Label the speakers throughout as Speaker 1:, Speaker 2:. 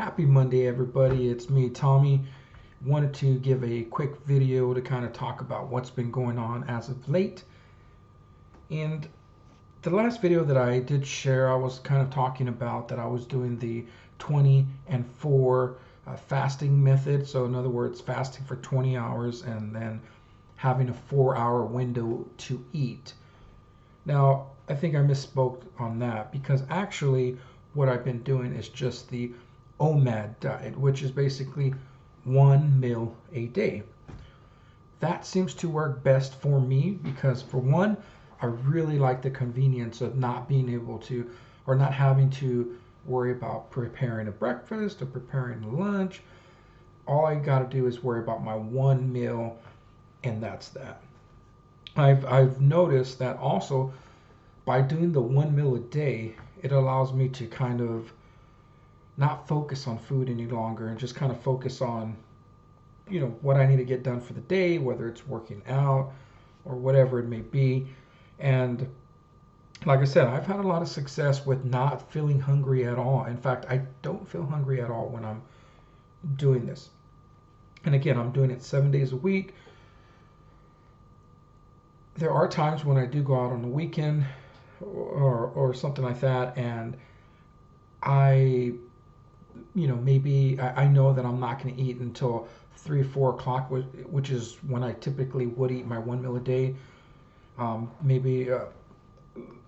Speaker 1: Happy Monday, everybody. It's me, Tommy. Wanted to give a quick video to kind of talk about what's been going on as of late. And the last video that I did share, I was kind of talking about that I was doing the 20 and 4 fasting method. So, in other words, fasting for 20 hours and then having a 4-hour window to eat. Now, I think I misspoke on that because actually, what I've been doing is just the OMAD diet, which is basically one meal a day. That seems to work best for me because, for one, I really like the convenience of not being able to, or not having to worry about preparing a breakfast or preparing a lunch. All I got to do is worry about my one meal, and that's that. I've noticed that also by doing the one meal a day, it allows me to kind of not focus on food any longer and just kind of focus on, what I need to get done for the day, whether it's working out or whatever it may be. And like I said, I've had a lot of success with not feeling hungry at all. In fact, I don't feel hungry at all when I'm doing this. And again, I'm doing it 7 days a week. There are times when I do go out on the weekend or something like that, and I maybe I know that I'm not going to eat until 3 or 4 o'clock, which is when I typically would eat my one meal a day. Maybe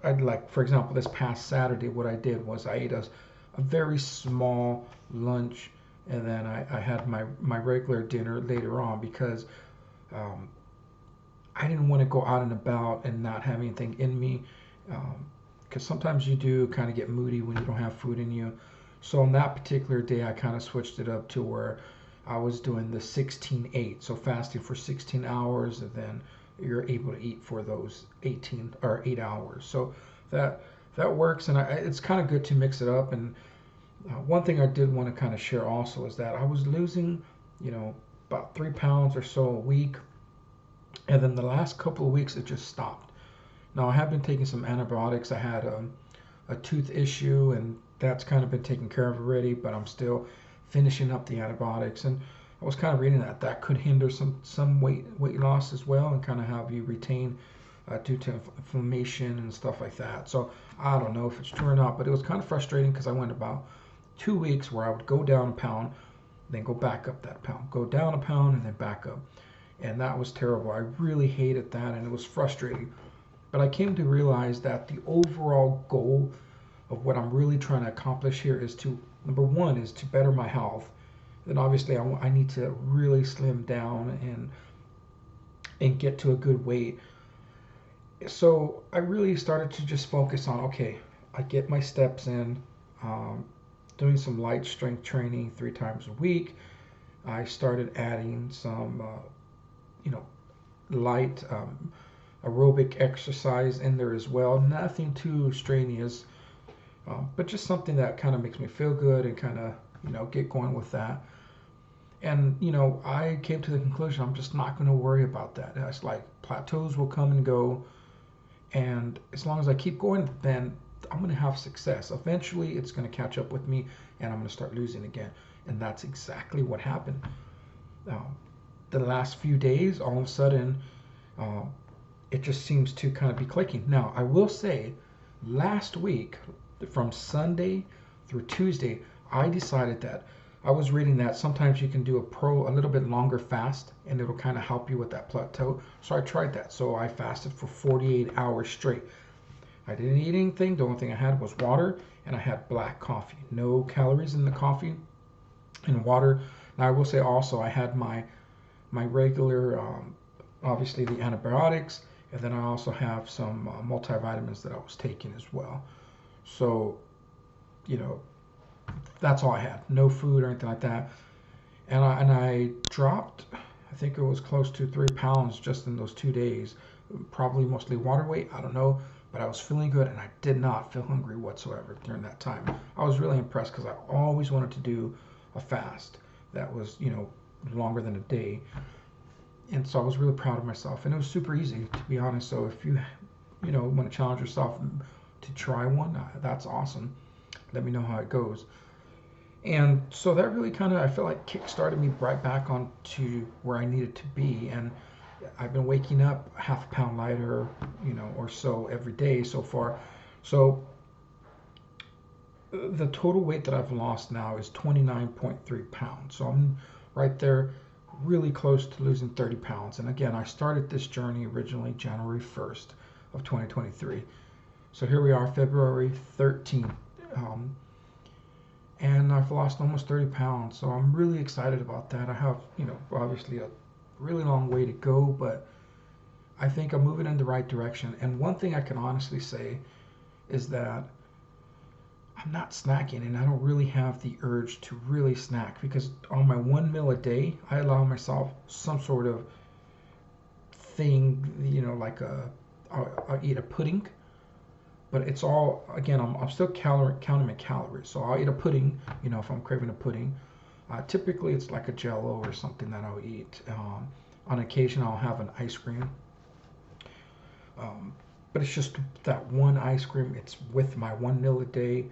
Speaker 1: I'd like, for example, this past Saturday, what I did was I ate a very small lunch, and then I had my regular dinner later on because I didn't want to go out and about and not have anything in me. Because sometimes you do kind of get moody when you don't have food in you. So on that particular day, I kind of switched it up to where I was doing the 16-8, so fasting for 16 hours, and then you're able to eat for those 18 or 8 hours. So that works, and it's kind of good to mix it up. And one thing I did want to kind of share also is that I was losing, about 3 pounds or so a week, and then the last couple of weeks it just stopped. Now I have been taking some antibiotics. I had a tooth issue, and that's kind of been taken care of already, but I'm still finishing up the antibiotics. And I was kind of reading that could hinder some weight loss as well, and kind of have you retain due to inflammation and stuff like that. So I don't know if it's true or not, but it was kind of frustrating because I went about 2 weeks where I would go down a pound, then go back up that pound, go down a pound, and then back up. And that was terrible. I really hated that, and it was frustrating. But I came to realize that the overall goal of what I'm really trying to accomplish here is to, number one, is to better my health. Then obviously I need to really slim down and get to a good weight. So I really started to just focus on, okay, I get my steps in, doing some light strength training 3 times a week. I started adding some, light aerobic exercise in there as well. Nothing too strenuous. But just something that kind of makes me feel good and kind of, get going with that. And, I came to the conclusion I'm just not going to worry about that. It's like plateaus will come and go. And as long as I keep going, then I'm going to have success. Eventually, it's going to catch up with me and I'm going to start losing again. And that's exactly what happened. The last few days, all of a sudden, it just seems to kind of be clicking. Now, I will say, last week, from Sunday through Tuesday, I decided that I was reading that sometimes you can do a little bit longer fast, and it'll kind of help you with that plateau. So I tried that. So I fasted for 48 hours straight. I didn't eat anything. The only thing I had was water, and I had black coffee. No calories in the coffee and water. Now I will say also I had my regular, obviously the antibiotics, and then I also have some multivitamins that I was taking as well. So, that's all I had. No food or anything like that. And I dropped, I think it was close to 3 pounds just in those 2 days. Probably mostly water weight, I don't know. But I was feeling good, and I did not feel hungry whatsoever during that time. I was really impressed because I always wanted to do a fast that was, longer than a day. And so I was really proud of myself. And it was super easy, to be honest. So if you, want to challenge yourself to try one, that's awesome. Let me know how it goes. And so that really kind of, I feel like, kick-started me right back on to where I needed to be. And I've been waking up half a pound lighter, or so every day so far. So the total weight that I've lost now is 29.3 pounds. So I'm right there, really close to losing 30 pounds. And again, I started this journey originally January 1st of 2023. So here we are, February 13th. And I've lost almost 30 pounds. So I'm really excited about that. I have, obviously a really long way to go, but I think I'm moving in the right direction. And one thing I can honestly say is that I'm not snacking, and I don't really have the urge to really snack, because on my 1 meal a day, I allow myself some sort of thing, like I'll eat a pudding, but it's all, again, I'm still counting my calories. So I'll eat a pudding, if I'm craving a pudding. Typically, it's like a Jello or something that I'll eat. On occasion, I'll have an ice cream. But it's just that one ice cream. It's with my 1 meal a day,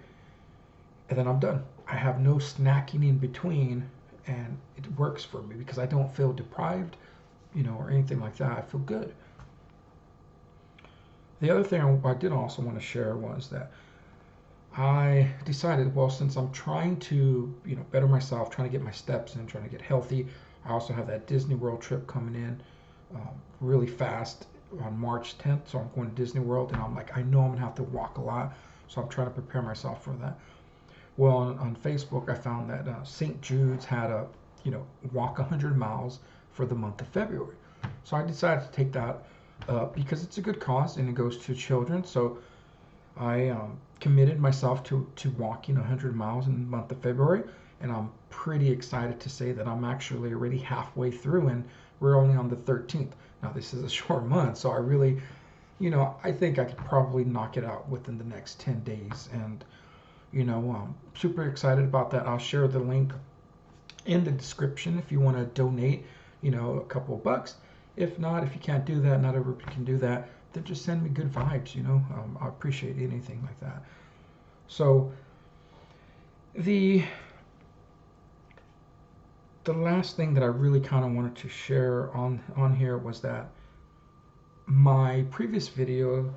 Speaker 1: and then I'm done. I have no snacking in between, and it works for me because I don't feel deprived, or anything like that. I feel good. The other thing I did also want to share was that I decided, well, since I'm trying to, better myself, trying to get my steps in, trying to get healthy. I also have that Disney World trip coming in really fast on March 10th. So I'm going to Disney World, and I'm like, I know I'm going to have to walk a lot. So I'm trying to prepare myself for that. Well, on Facebook, I found that St-Judes had a, walk 100 miles for the month of February. So I decided to take that because it's a good cause and it goes to children. So I committed myself to walking 100 miles in the month of February, and I'm pretty excited to say that I'm actually already halfway through, and we're only on the 13th. Now, this is a short month, so I really, I think I could probably knock it out within the next 10 days, and, super excited about that. I'll share the link in the description if you want to donate, a couple of bucks. If not, if you can't do that, not everybody can do that, then just send me good vibes, I appreciate anything like that. So the last thing that I really kind of wanted to share on here was that my previous video,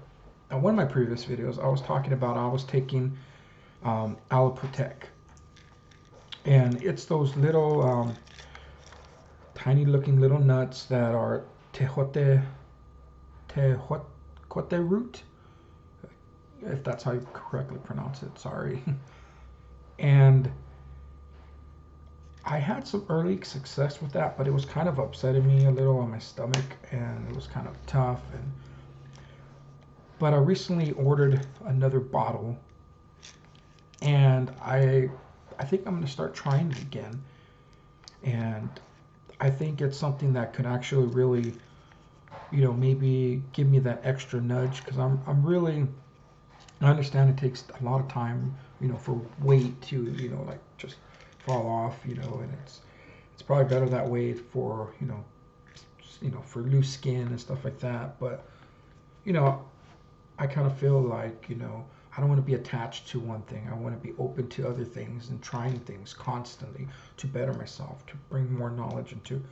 Speaker 1: one of my previous videos, I was talking about I was taking Allipotec, and it's those little tiny looking little nuts that are Tejote Root, if that's how you correctly pronounce it, sorry. And I had some early success with that, but it was kind of upsetting me a little on my stomach, and it was kind of tough. But I recently ordered another bottle, and I think I'm going to start trying it again. And I think it's something that could actually really, maybe give me that extra nudge, because I'm really, I understand it takes a lot of time, for weight to, like just fall off, and it's probably better that way for, for loose skin and stuff like that. But, I kind of feel like, I don't want to be attached to one thing. I want to be open to other things and trying things constantly to better myself, to bring more knowledge into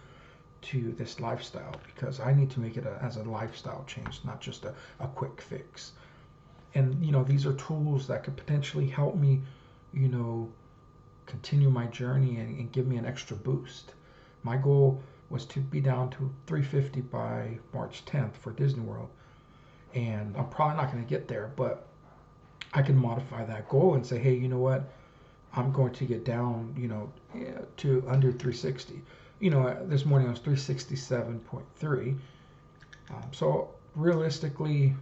Speaker 1: this lifestyle, because I need to make it as a lifestyle change, not just a quick fix. And, these are tools that could potentially help me, continue my journey and give me an extra boost. My goal was to be down to 350 by March 10th for Disney World. And I'm probably not going to get there, but I can modify that goal and say, hey, you know what? I'm going to get down, to under 360. This morning I was 367.3. So realistically,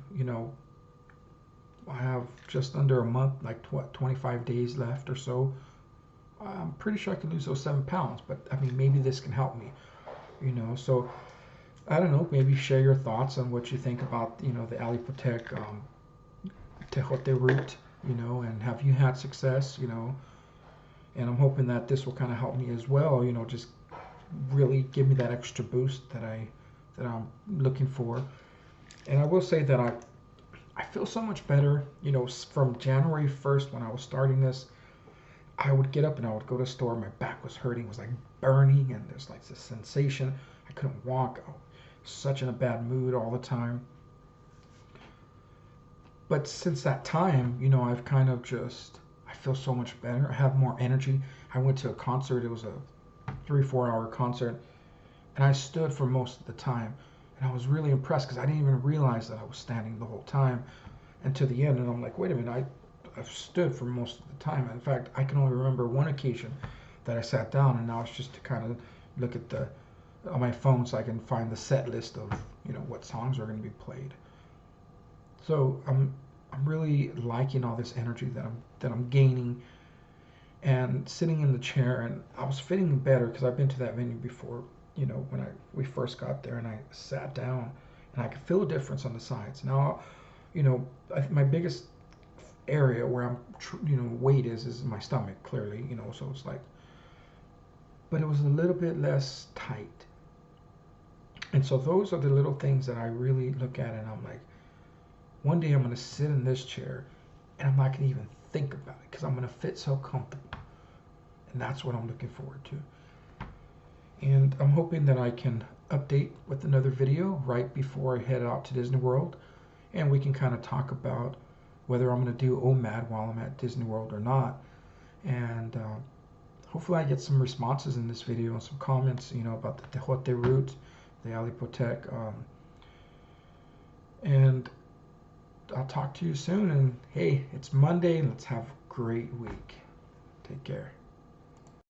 Speaker 1: I have just under a month, like 25 days left or so. I'm pretty sure I can lose those 7 pounds, but I mean, maybe this can help me, So I don't know, maybe share your thoughts on what you think about, the Allipotec Tejote Root, and have you had success, and I'm hoping that this will kind of help me as well, just really give me that extra boost that I'm looking for. And I will say that I feel so much better, from January 1st when I was starting this. I would get up and I would go to the store. My back was hurting, it was like burning, and there's like this sensation. I couldn't walk. I was such in a bad mood all the time. But since that time, I've kind of just, I feel so much better. I have more energy. I went to a concert. It was a 3 4 hour concert, and I stood for most of the time. And I was really impressed because I didn't even realize that I was standing the whole time and to the end. And I'm like, wait a minute, I've stood for most of the time. In fact, I can only remember one occasion that I sat down, and now it's just to kind of look at the on my phone so I can find the set list of what songs are going to be played. So I'm really liking all this energy that I'm gaining, and sitting in the chair, and I was feeling better because I've been to that venue before. When we first got there and I sat down, and I could feel a difference on the sides. Now, my biggest area where I'm weight is my stomach, clearly. So it's like, but it was a little bit less tight. And so those are the little things that I really look at, and I'm like, one day I'm going to sit in this chair and I'm not going to even think about it because I'm going to fit so comfortable. And that's what I'm looking forward to. And I'm hoping that I can update with another video right before I head out to Disney World. And we can kind of talk about whether I'm going to do OMAD while I'm at Disney World or not. And hopefully I get some responses in this video and some comments, about the Tejote Root, the Alipotec. And I'll talk to you soon. And hey, it's Monday. Let's have a great week. Take care.